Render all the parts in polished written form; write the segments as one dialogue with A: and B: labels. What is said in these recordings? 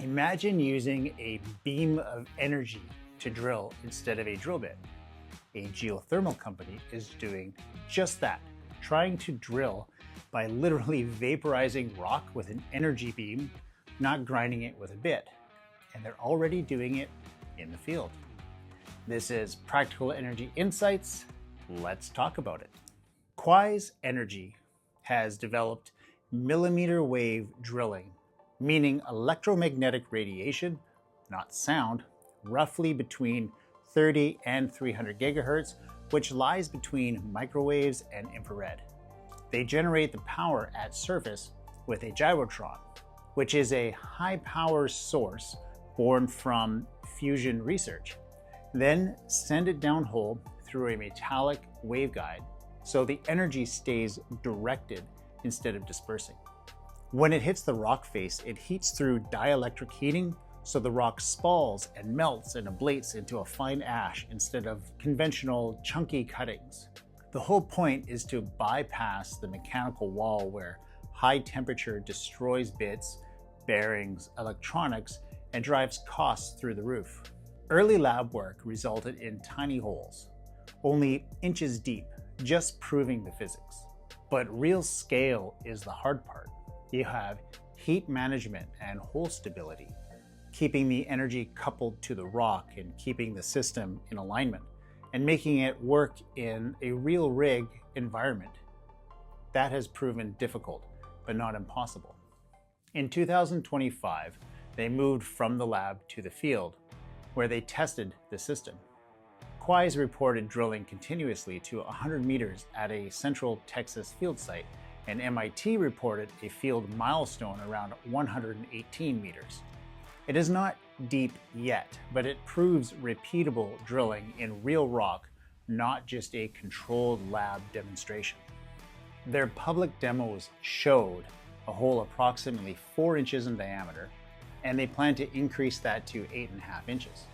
A: Imagine using a beam of energy to drill instead of a drill bit. A geothermal company is doing just that, trying to drill by literally vaporizing rock with an energy beam, not grinding it with a bit. And they're already doing it in the field. This is Practical Energy Insights. Let's talk about it. Quaise Energy has developed millimeter wave drilling, meaning electromagnetic radiation, not sound, roughly between 30 and 300 gigahertz, which lies between microwaves and infrared. They generate the power at surface with a gyrotron, which is a high power source born from fusion research. Then send it downhole through a metallic waveguide so the energy stays directed instead of dispersing. When it hits the rock face, it heats through dielectric heating, so the rock spalls and melts and ablates into a fine ash instead of conventional chunky cuttings. The whole point is to bypass the mechanical wall where high temperature destroys bits, bearings, electronics, and drives costs through the roof. Early lab work resulted in tiny holes, only inches deep, just proving the physics. But real scale is the hard part. You have heat management and hole stability, keeping the energy coupled to the rock and keeping the system in alignment, and making it work in a real rig environment. That has proven difficult, but not impossible. In 2025, they moved from the lab to the field, where they tested the system. Quaise reported drilling continuously to 100 meters at a central Texas field site, and MIT reported a field milestone around 118 meters. It is not deep yet, but it proves repeatable drilling in real rock, not just a controlled lab demonstration. Their public demos showed a hole approximately 4 inches in diameter, and they plan to increase that to 8.5 inches.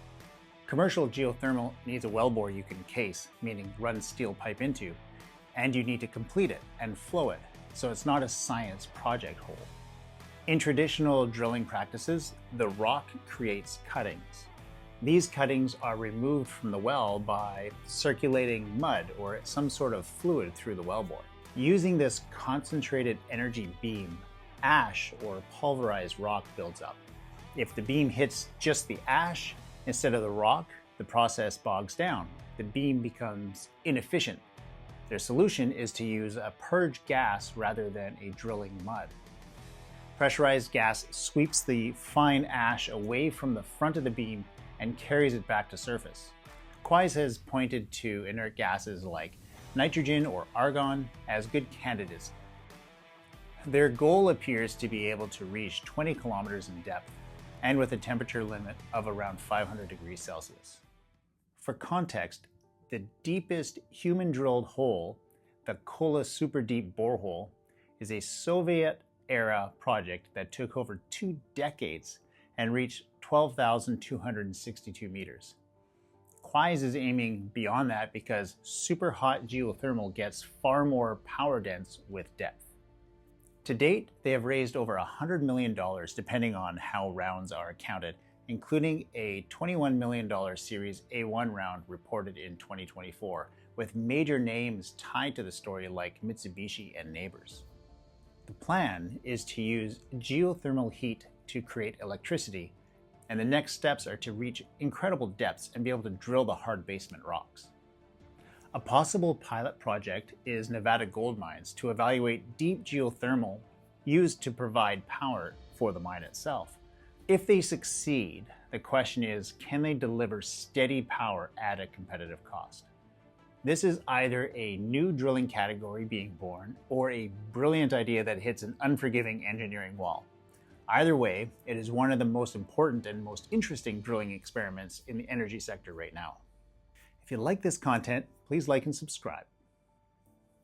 A: Commercial geothermal needs a wellbore you can case, meaning run steel pipe into, and you need to complete it and flow it, so it's not a science project hole. In traditional drilling practices, the rock creates cuttings. These cuttings are removed from the well by circulating mud or some sort of fluid through the wellbore. Using this concentrated energy beam, ash or pulverized rock builds up. If the beam hits just the ash instead of the rock, the process bogs down. The beam becomes inefficient. Their solution is to use a purge gas rather than a drilling mud. Pressurized gas sweeps the fine ash away from the front of the beam and carries it back to surface. Quaise has pointed to inert gases like nitrogen or argon as good candidates. Their goal appears to be able to reach 20 kilometers in depth and with a temperature limit of around 500 degrees Celsius. For context, the deepest human-drilled hole, the Kola Super Deep Borehole, is a Soviet-era project that took over 2 decades and reached 12,262 meters. Quaise is aiming beyond that because super hot geothermal gets far more power dense with depth. To date, they have raised over $100 million depending on how rounds are counted, including a $21 million Series A1 round reported in 2024, with major names tied to the story like Mitsubishi and Neighbors. The plan is to use geothermal heat to create electricity, and the next steps are to reach incredible depths and be able to drill the hard basement rocks. A possible pilot project is Nevada Gold Mines to evaluate deep geothermal used to provide power for the mine itself. If they succeed, the question is, can they deliver steady power at a competitive cost? This is either a new drilling category being born or a brilliant idea that hits an unforgiving engineering wall. Either way, it is one of the most important and most interesting drilling experiments in the energy sector right now. If you like this content, please like and subscribe.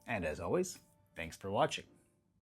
A: And as always, thanks for watching.